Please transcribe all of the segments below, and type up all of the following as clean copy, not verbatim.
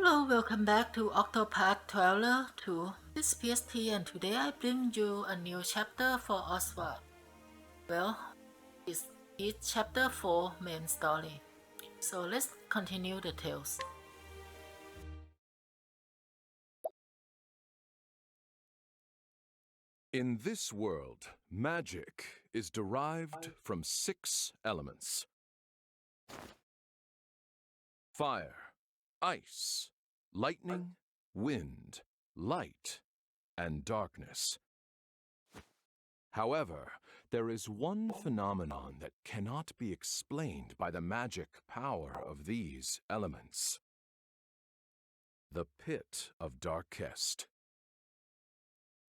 Hello, welcome back to Octopath Traveler 2. This is PST and today I bring you a new chapter for Oswald. Well, it's chapter 4 main story. So let's continue the tales. In this world, magic is derived from 6 elements: fire, ice, lightning, wind, light, and darkness. However, there is one phenomenon that cannot be explained by the magic power of these elements: the Pit of Darkest.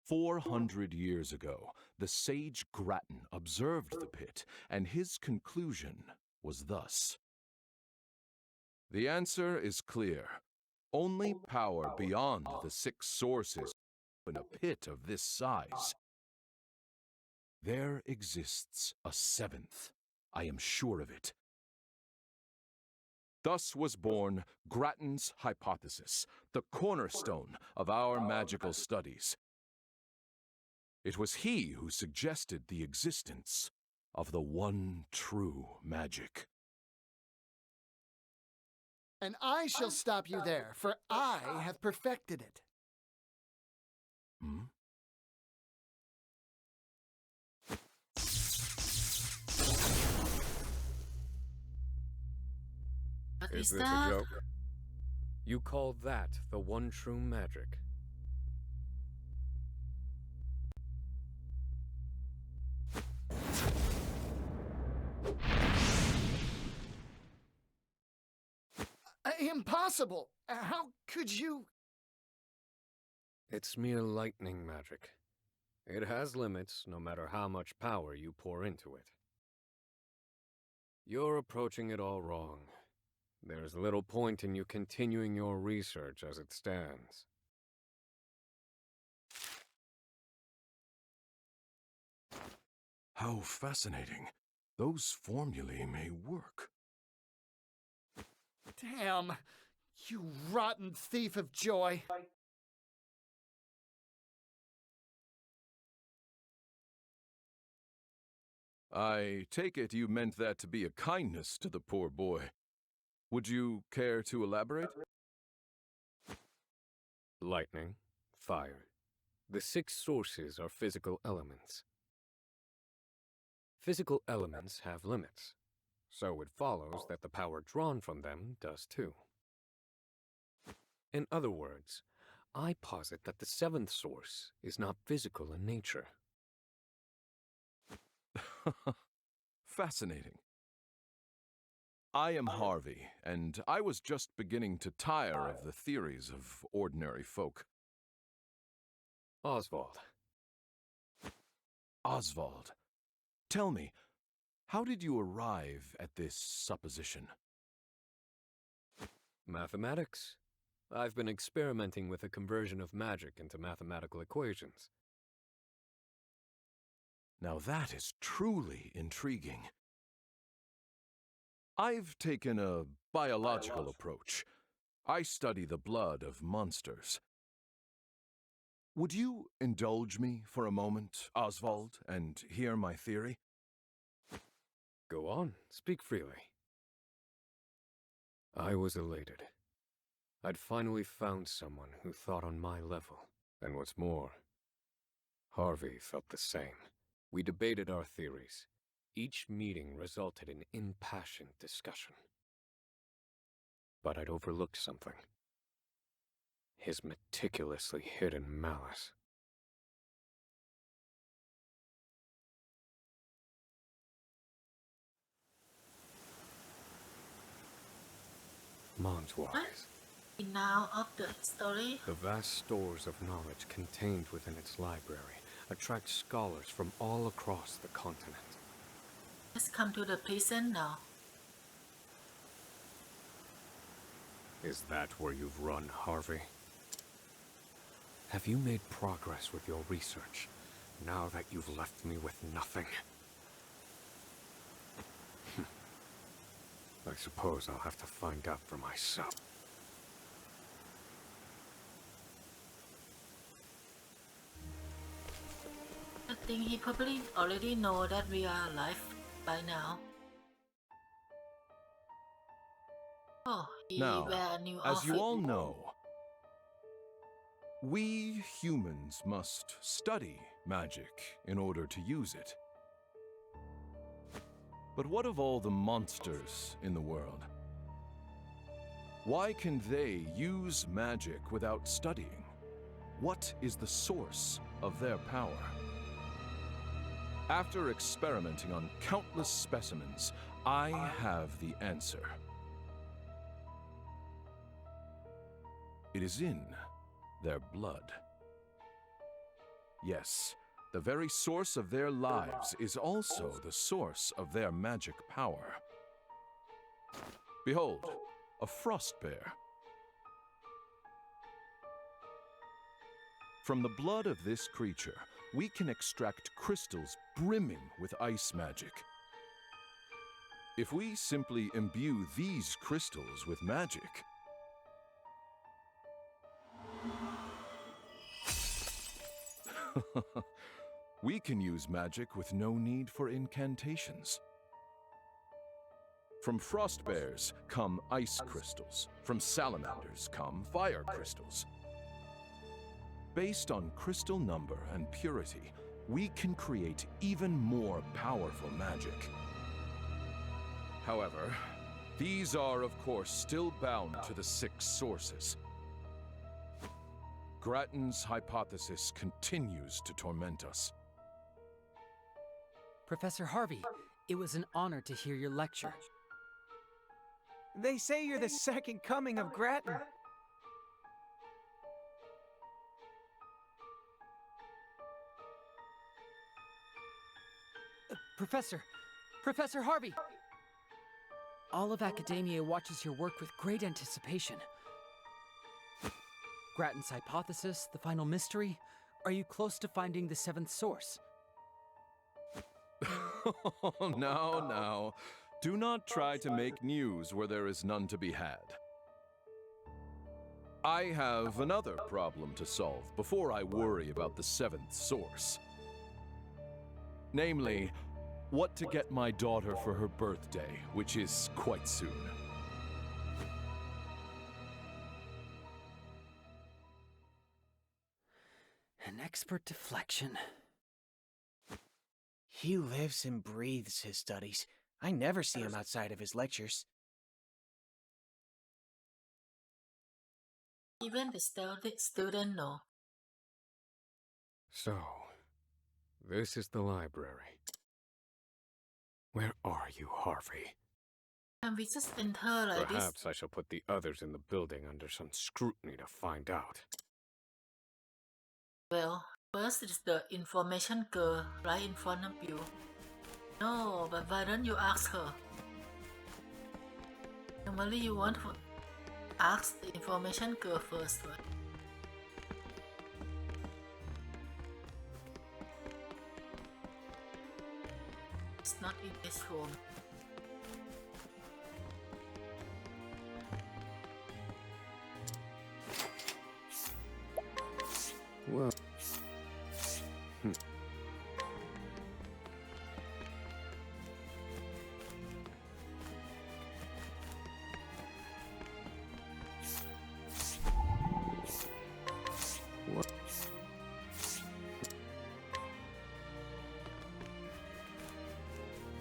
400 years ago, the sage Grattan observed the pit, and his conclusion was thus. The answer is clear. Only power beyond the 6 sources in a pit of this size. There exists a 7th. I am sure of it. Thus was born Grattan's hypothesis, the cornerstone of our magical studies. It was he who suggested the existence of the one true magic. And I shall stop you there, for I have perfected it. Hmm? What Is is this a that? joke? You call that the one true magic? Impossible! How could you? It's mere lightning magic. It has limits, no matter how much power you pour into it. You're approaching it all wrong. There's little point in you continuing your research as it stands. How fascinating. Those formulae may work. Damn! You rotten thief of joy! I take it you meant that to be a kindness to the poor boy. Would you care to elaborate? Lightning, fire. The 6 sources are physical elements. Physical elements have limits, so it follows that the power drawn from them does too. In other words, I posit that the 7th source is not physical in nature. Fascinating. I am Harvey, and I was just beginning to tire of the theories of ordinary folk. Oswald. Oswald, tell me, how did you arrive at this supposition? Mathematics. I've been experimenting with the conversion of magic into mathematical equations. Now that is truly intriguing. I've taken a biological approach. I study the blood of monsters. Would you indulge me for a moment, Oswald, and hear my theory? Go on, speak freely. I was elated. I'd finally found someone who thought on my level, and what's more, Harvey felt the same. We debated our theories. Each meeting resulted in impassioned discussion. But I'd overlooked something. His meticulously hidden malice. Mons-wise, Now of the story. the vast stores of knowledge contained within its library attract scholars from all across the continent. Let's come to the prison now. Is that where you've run, Harvey? Have you made progress with your research, now that you've left me with nothing? I suppose I'll have to find out for myself. think he probably already know that we are alive by now. Oh, he Now, wear a new as you outfit. all know, we humans must study magic in order to use it. But what of all the monsters in the world? Why can they use magic without studying? What is the source of their power? After experimenting on countless specimens, I have the answer. It is in their blood. Yes, the very source of their lives is also the source of their magic power. Behold, a frost bear. From the blood of this creature, we can extract crystals brimming with ice magic. If we simply imbue these crystals with magic, we can use magic with no need for incantations. From frost bears come ice crystals. From salamanders come fire crystals. Based on crystal number and purity, we can create even more powerful magic. However, these are, of course, still bound to the 6 sources. Grattan's hypothesis continues to torment us. Professor Harvey, it was an honor to hear your lecture. They say you're the second coming of Grattan. Professor Harvey! All of academia watches your work with great anticipation. Grattan's hypothesis, the final mystery. Are you close to finding the 7th source? Now. Do not try to make news where there is none to be had. I have another problem to solve before I worry about the 7th source. Namely, what to get my daughter for her birthday, which is quite soon. An expert deflection. He lives and breathes his studies. I never see him outside of his lectures. Even the student know. So, this is the library. Where are you, Harvey? And we just enter like this. Perhaps I shall put the others in the building under some scrutiny to find out. Well, first is the information girl right in front of you. No, but why don't you ask her? Normally you want to ask the information girl first, right? It's not in this room. Well...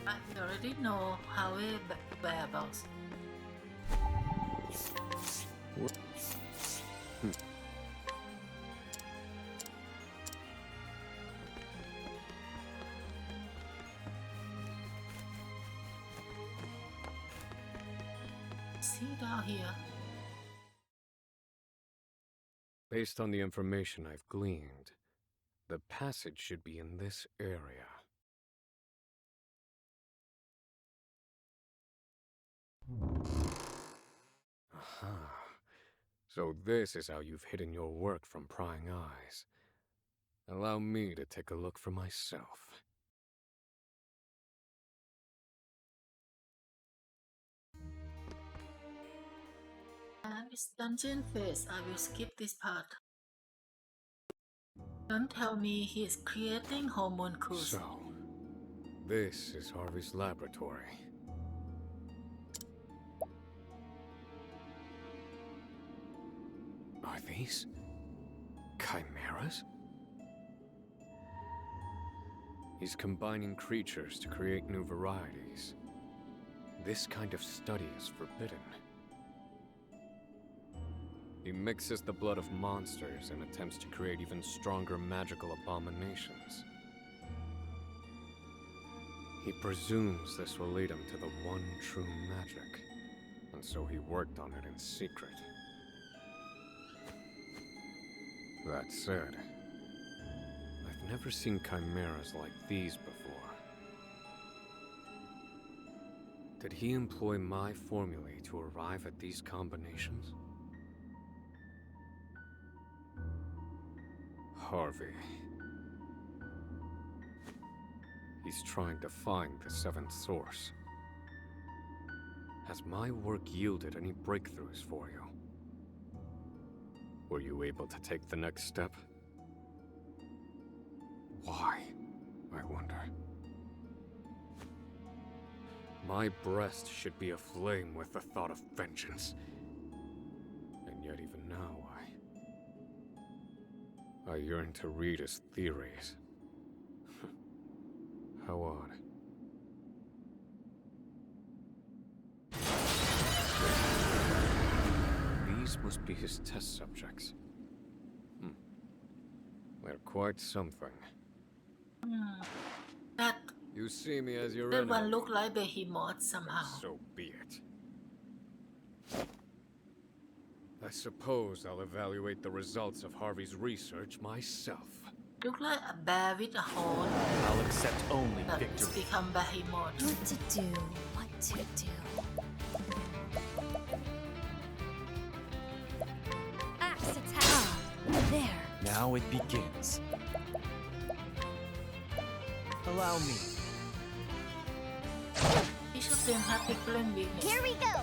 I already know how it whereabouts. See down here. Based on the information I've gleaned, the passage should be in this area. Aha. So this is how you've hidden your work from prying eyes. Allow me to take a look for myself. And it's dungeon phase. I will skip this part. Don't tell me he's creating homunculus. So, this is Harvey's laboratory. Are these chimeras? He's combining creatures to create new varieties. This kind of study is forbidden. He mixes the blood of monsters and attempts to create even stronger magical abominations. He presumes this will lead him to the one true magic, and so he worked on it in secret. That said, I've never seen chimeras like these before. Did he employ my formulae to arrive at these combinations? Harvey. He's trying to find the seventh source. Has my work yielded any breakthroughs for you? Were you able to take the next step? Why, I wonder? My breast should be aflame with the thought of vengeance. And yet even now, I yearn to read his theories. How odd. These must be his test subjects. They're quite something. That You see me as your that enemy. one look like behemoth somehow. So be it. I suppose I'll evaluate the results of Harvey's research myself. Look like a bear with a horn I'll accept only that victory. has become behemoth. What to do, what to do. Axe attack. Ah, there. Now it begins. Allow me. Each of them have different weakness. Here we go.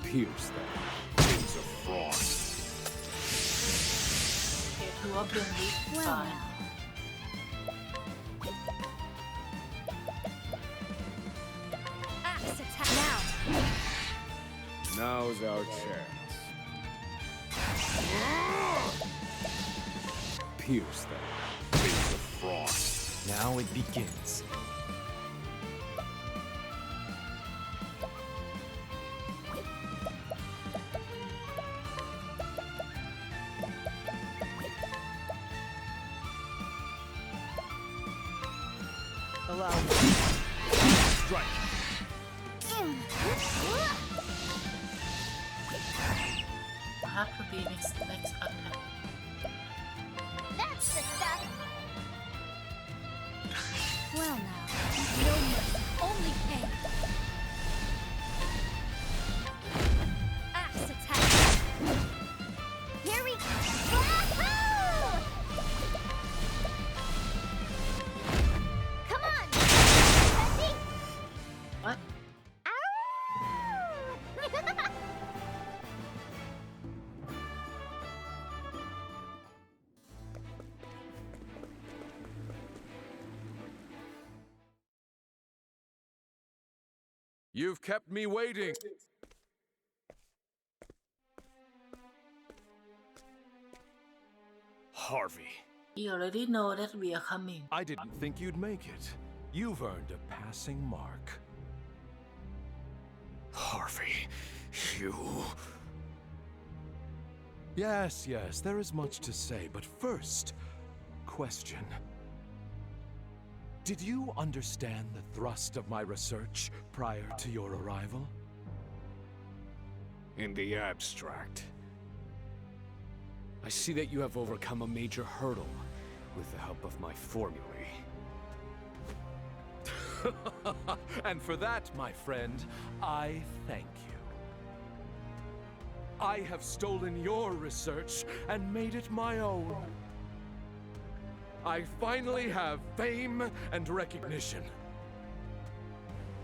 Pierce them, wings of frost. Okay, two of them weak. Well, Fine. axe attack. Now. Now's our chance. Pierce them, wings of frost. Now it begins. Allow me. Strike. Have to be next attack. That's the stuff. Well now, no mercy, only pain. Axe attack. Here we go. Wahoo! Come on, Bessie. What? Ow! You've kept me waiting. Harvey. You already know that we are coming. I didn't think you'd make it. You've earned a passing mark. Harvey. You. Yes, there is much to say, but first, question. Did you understand the thrust of my research prior to your arrival? In the abstract, I see that you have overcome a major hurdle with the help of my formulae. And for that, my friend, I thank you. I have stolen your research and made it my own. I finally have fame and recognition.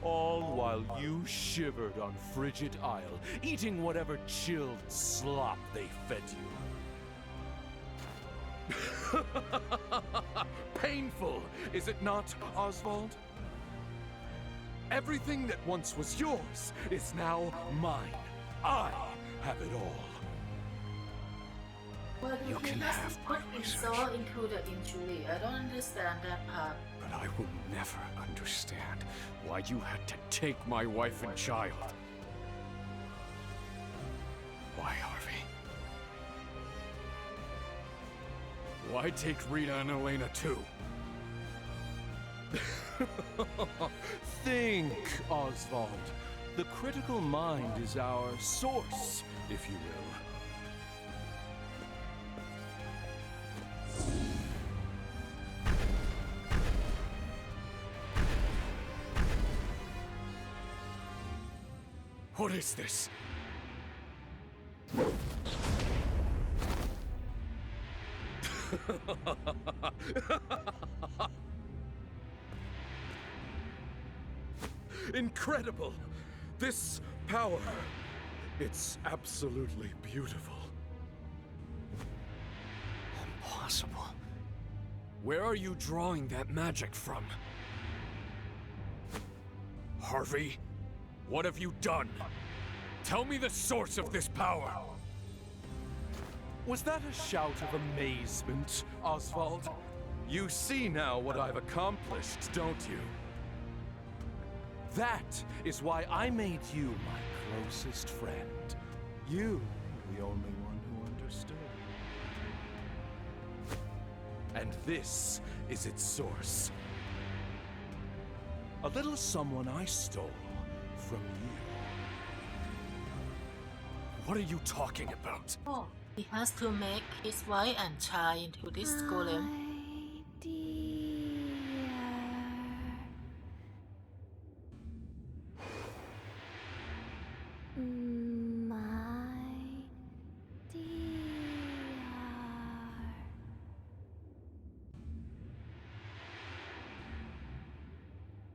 All while you shivered on Frigid Isle, eating whatever chilled slop they fed you. Painful, is it not, Oswald? Everything that once was yours is now mine. I have it all. But You he can has have put my insult into the injury. I don't understand that part. But I will never understand why you had to take my wife and child. Why, Harvey? Why take Rita and Elena too? Think, Oswald. The critical mind is our source, if you will. What is this? Incredible! This power, it's absolutely beautiful. Impossible. Where are you drawing that magic from? Harvey, what have you done? Tell me the source of this power! Was that a shout of amazement, Oswald? You see now what I've accomplished, don't you? That is why I made you my closest friend. You were the only one who understood. And this is its source. A little someone I stole from you. What are you talking about? Oh, he has to make his wife and child into this golem. My dear. My dear.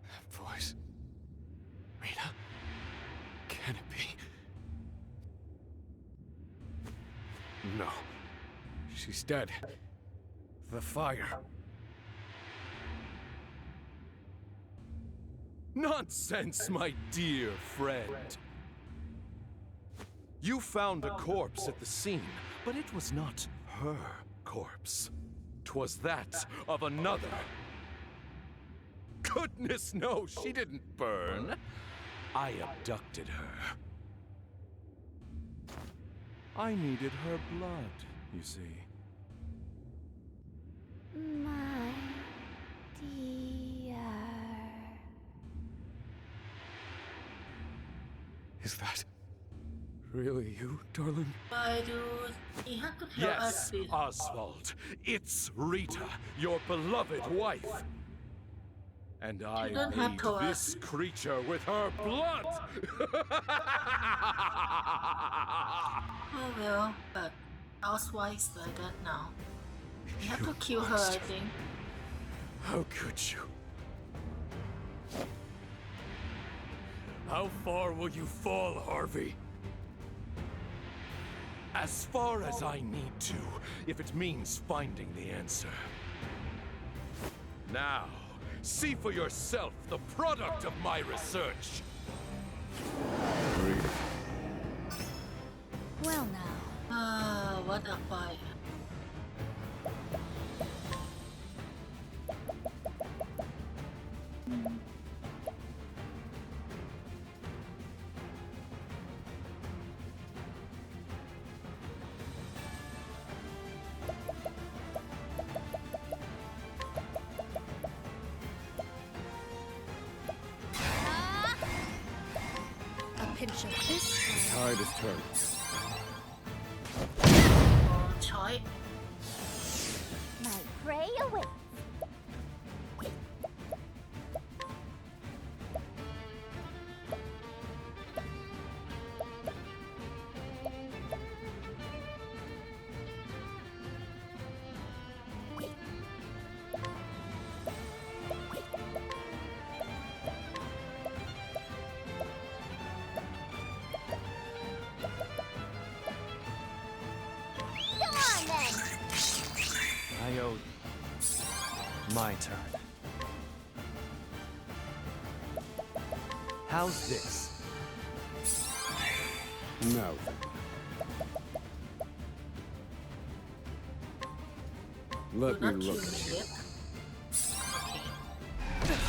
That voice. Rita? Can it be? No. She's dead. The fire. Nonsense, my dear friend. You found a corpse at the scene, but it was not her corpse. 'Twas that of another. Goodness no, she didn't burn. I abducted her. I needed her blood, you see. My dear. Is that really you, darling? Why do he have to tell us Yes, this? Oswald. It's Rita, your beloved wife. And I don't have made to this creature with her blood! Oh well, but Oswald is like that now. We have to kill her, I think. How could you? How far will you fall, Harvey? As far as I need to, if it means finding the answer. Now, see for yourself the product of my research. Well now. Ah, what a fight. A pinch of this. Tide is turned. Oh, choice. My prey awaits. I owe you. My turn. How's this? Now then. Let Do me not kill look me at you. yet. Okay.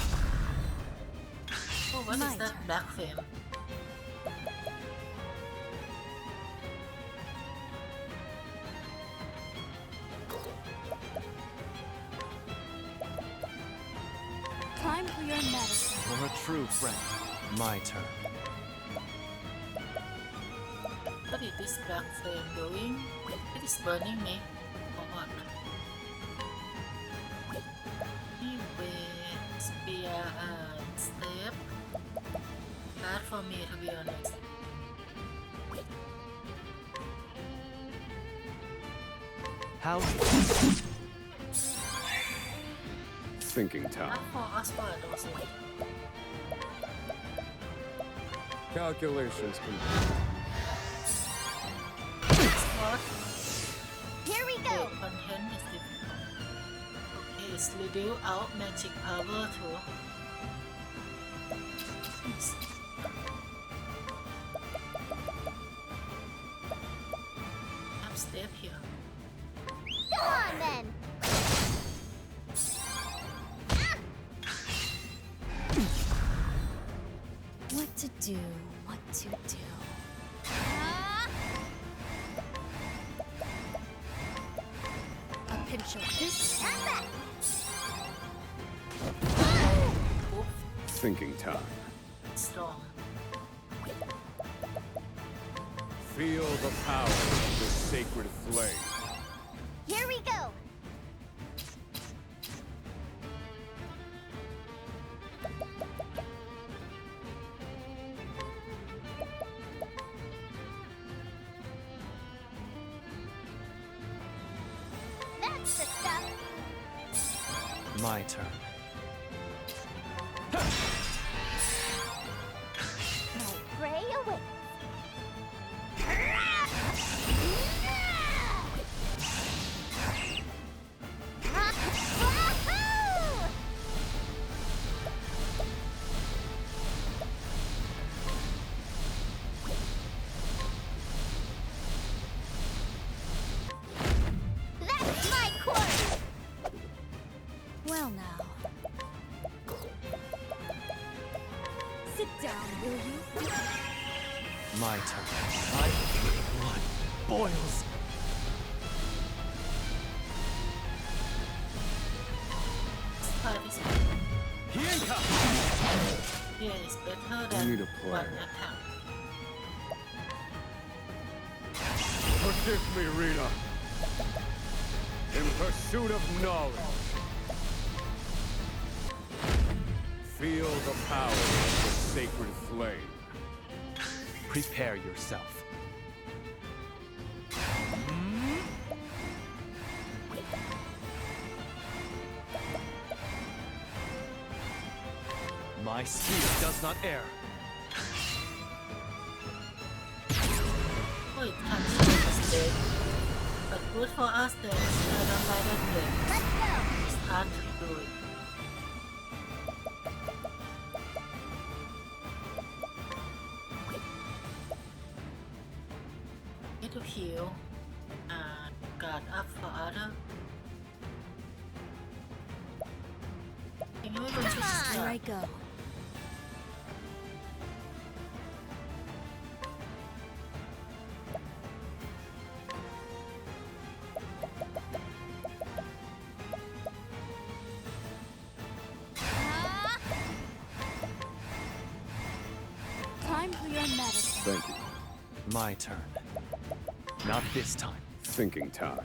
Oh, what is My that turn. black flame? Time for your medicine. You're a true friend. My turn. What is this black flame doing? It is burning me. Or what? Anyway, spear and step. Hard for me to be honest. How's this? Thinking time. Hard for Oswald also. Calculations complete. What? Here we The go. content is difficult. Okay, it's reduce out magic power to I'm step here. Go on then. What to do? What to do? A pinch of this and that. Oof, Thinking time. strong. Feel the power of the sacred flame. Here we go. That's the stuff. My turn. My prey awaits. That's my course. Well now. Sit down, will you? My turn. My blood boils. Fight is Here here is better I than need a plan. one attack. Forgive me, Rita. In pursuit of knowledge. Feel the power of the sacred flame. Prepare yourself. My spear does not err. Oh, it touched us dead. But good for us that I don't buy that blade. Let's go. It's hard to do it. Need to heal and guard up for other. Think we're going to Here I start. go. Time for your medicine. Thank you. My turn. Not this time. Thinking time.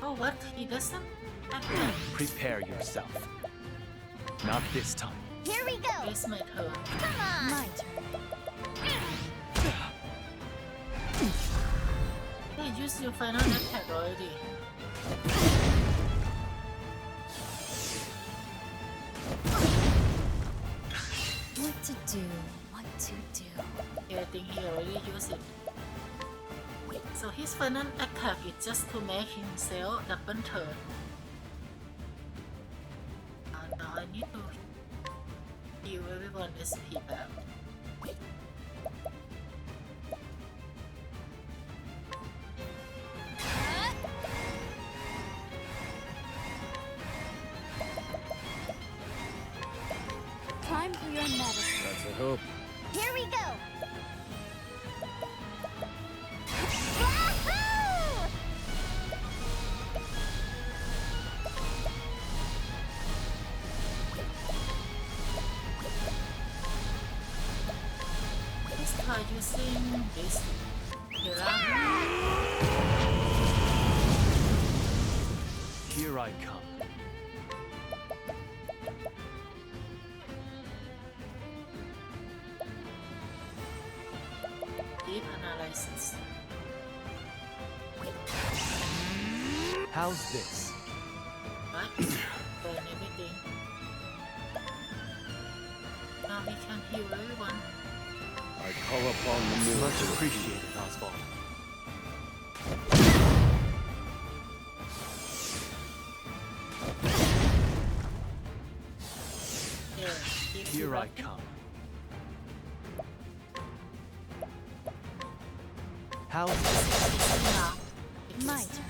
Oh, what? He doesn't attack. Prepare yourself. Not this time. Here we go. It's my turn. Come on. My turn. Hey, use your final attack already. What to do? What to do? Yeah, I think he already used it. So his final attack is just to make himself double turn. Now I need to heal everyone SP back. Time for your medicine. That's a hope. Here we go. Wahoo! Let's try using this Hera. Here I come. Deep analysis. How's this? Right? Burn everything. Now we can heal everyone. I call upon the moon. Much appreciated, Oswald. Yeah, keep Here I healing. come. How's this? Now, My turn.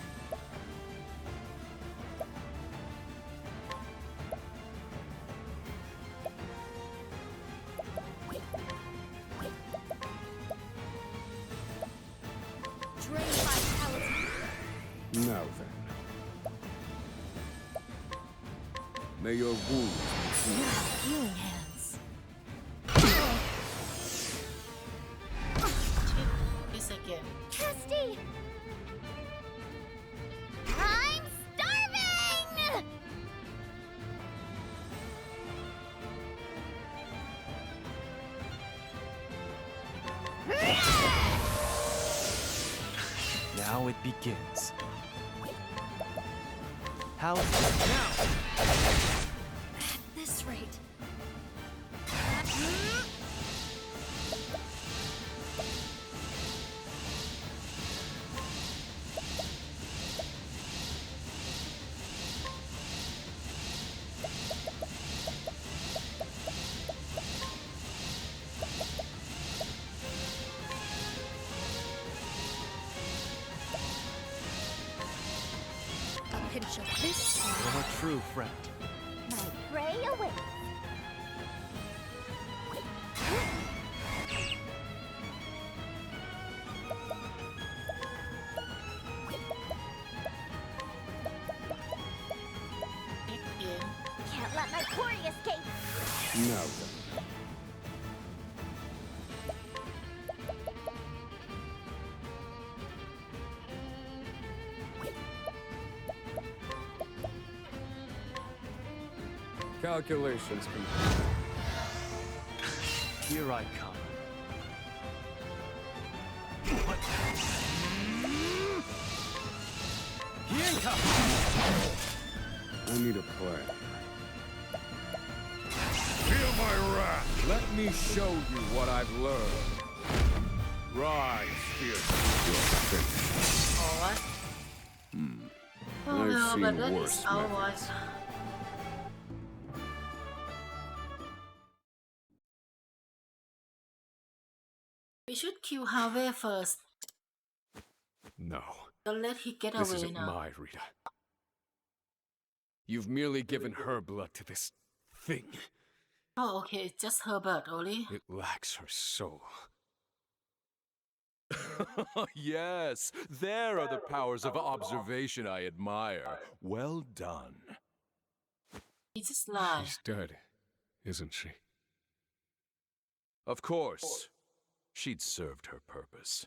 Drain vitality. Now then. May your wounds be healed. Healing hands. this again. Testy! I'm starving! Now it begins. How's this? Now! At this rate. A pinch of this, You're a true friend. my prey awaits. Again. Can't let my quarry escape. Now then. Calculations complete. Here I come. What? Here comes! I need a plan. Feel my wrath! Let me show you what I've learned. Rise, fierce your fate. Alright. Oh I've no, but seen that worse is our voice. We should kill Harvey first. No, Don't let he get this away isn't now. my Rita. You've merely given her blood to this thing. Oh, okay, it's just her blood only. It lacks her soul. Yes, there are the powers of observation I admire. Well done. He just lied. She's dead, isn't she? Of course, she'd served her purpose.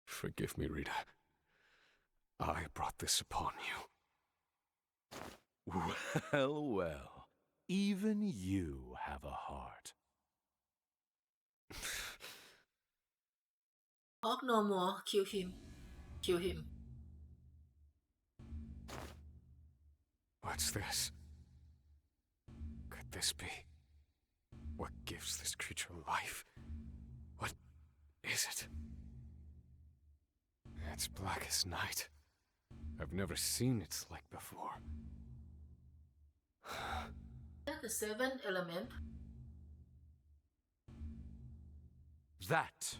Forgive me, Rita. I brought this upon you. Well, well, even you have a heart. Talk no more. Kill him. Kill him. What's this? Could this be what gives this creature life? is it? It's black as night. I've never seen its like before. That's the seventh element. That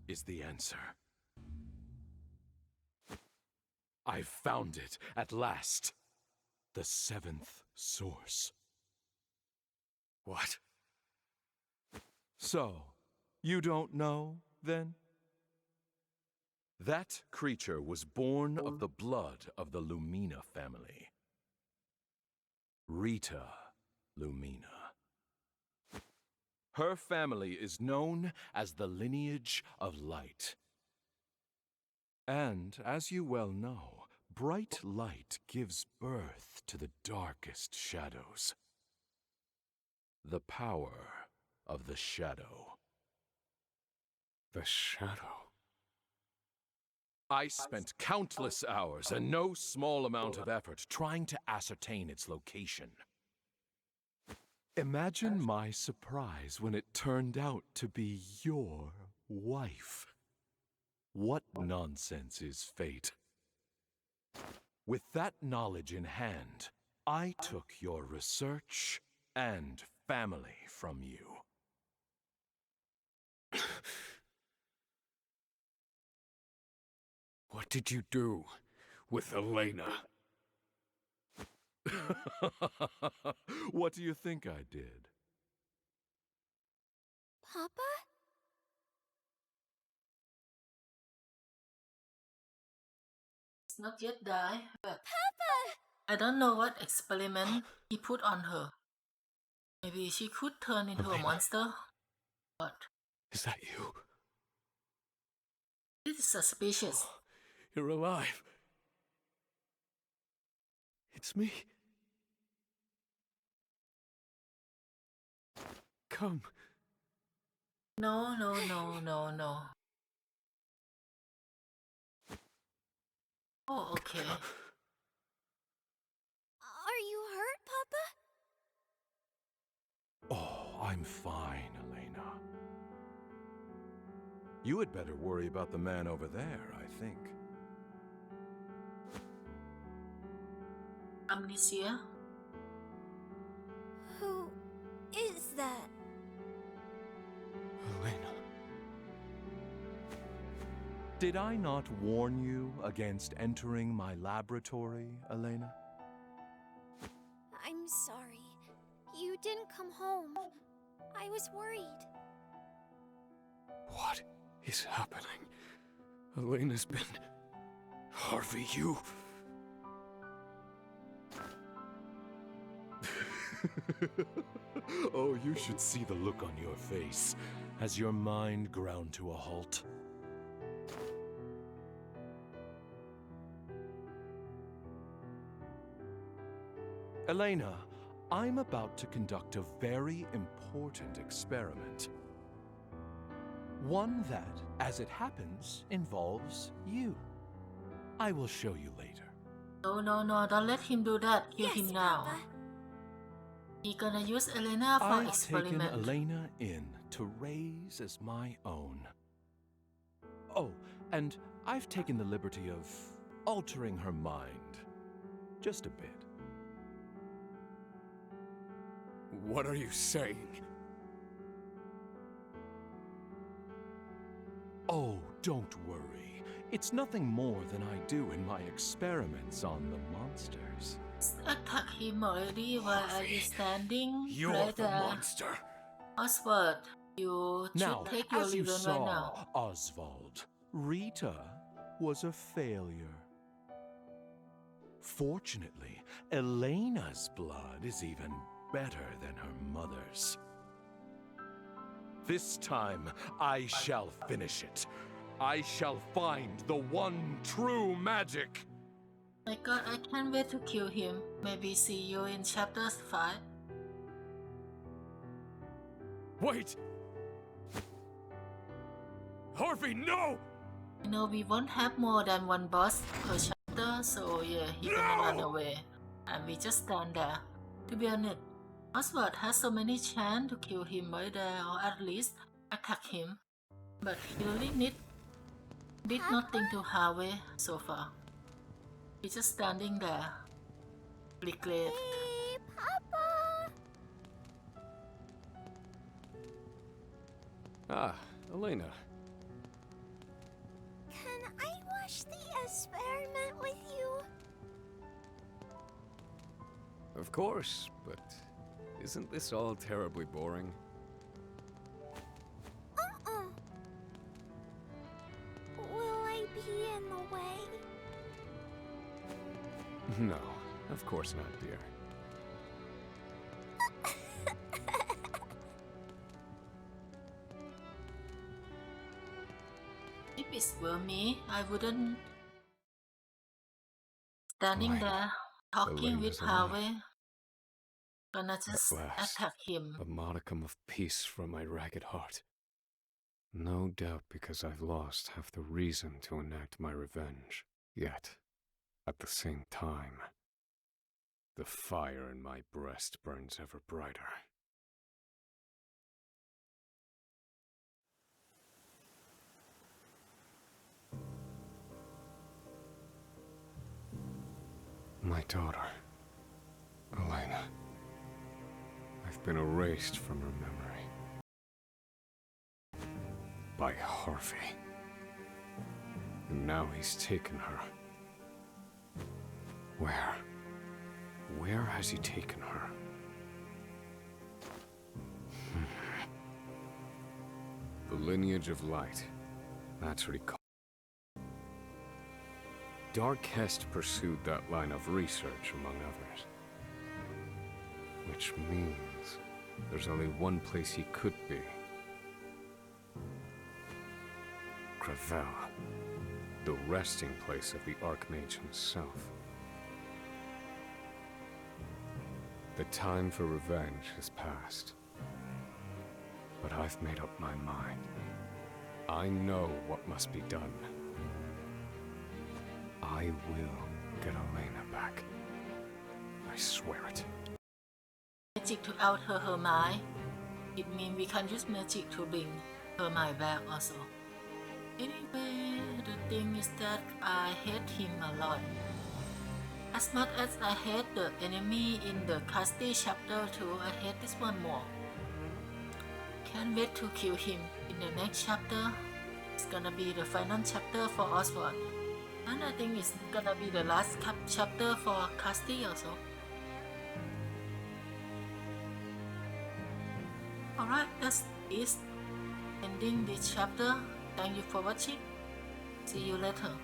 is the answer. I've found it at last. The seventh source. What? So, you don't know, then? That creature was born of the blood of the Lumina family. Rita Lumina. Her family is known as the lineage of light. And, as you well know, bright light gives birth to the darkest shadows. The power of the shadow. The shadow. I spent countless hours and no small amount of effort trying to ascertain its location. Imagine my surprise when it turned out to be your wife. What nonsense is fate? With that knowledge in hand, I took your research and family from you. What did you do with Elena? What do you think I did? Papa? It's not yet die, but Papa! I don't know what experiment he put on her. Maybe she could turn into a Elena. monster. What? Is that you? This is suspicious. You're alive. It's me. Come. No. Oh, okay. Are you hurt, Papa? Oh, I'm fine, Elena. You had better worry about the man over there, I think. Amnesia? Who is that? Elena. Did I not warn you against entering my laboratory, Elena? I'm sorry. You didn't come home. I was worried. What is happening? Elena's been... Harvey, you... Oh, you should see the look on your face as your mind ground to a halt. Elena, I'm about to conduct a very important experiment. One that, as it happens, involves you. I will show you later. No, don't let him do that. Kill Yes, him now. Papa. He gonna use Elena for I've experiment. taken Elena in to raise as my own. Oh, and I've taken the liberty of altering her mind. Just a bit. What are you saying? Oh, don't worry. It's nothing more than I do in my experiments on the monsters. Attack him already. Why are you standing You're right the there? monster. Oswald, you should Now, take your as you revenge right now. saw, Oswald, Rita was a failure. Fortunately, Elena's blood is even better than her mother's. This time, I shall finish it. I shall find the one true magic. My god, I can't wait to kill him. Maybe see you in chapter 5. Wait! Harvey, no! You know, we won't have more than one boss per chapter, so yeah, he gonna run away. And we just stand there. To be honest, Oswald has so many chance to kill him right there, or at least attack him. But he really did nothing to Harvey so far. He's just standing there, regret. Hey, Papa! Ah, Elena. Can I watch the experiment with you? Of course, but isn't this all terribly boring? Will I be in the way? No, of course not, dear. If it were me, I wouldn't standing Elena. there talking with Elena's alive. Harvey. Gonna just last. attack him. A modicum of peace from my ragged heart. No doubt because I've lost half the reason to enact my revenge. Yet, at the same time, the fire in my breast burns ever brighter. My daughter, Elena. I've been erased from her memory. By Harvey. And now he's taken her. Where? Where has he taken her? The lineage of light. That's what he called. Darkhest pursued that line of research, among others. Which means there's only one place he could be. Gravel. The resting place of the Archmage himself. The time for revenge has passed. But I've made up my mind. I know what must be done. I will get Elena back. I swear it. Magic to alter her mind. It means we can use magic to bring her mind back also. Anyway, the thing is that I hate him a lot. As much as I hate the enemy in the Casti chapter 2, I hate this one more. Can't wait to kill him in the next chapter. It's gonna be the final chapter for Oswald. And I think it's gonna be the last chapter for Casti also. Alright, that's it. Ending this chapter. Thank you for watching. See you later.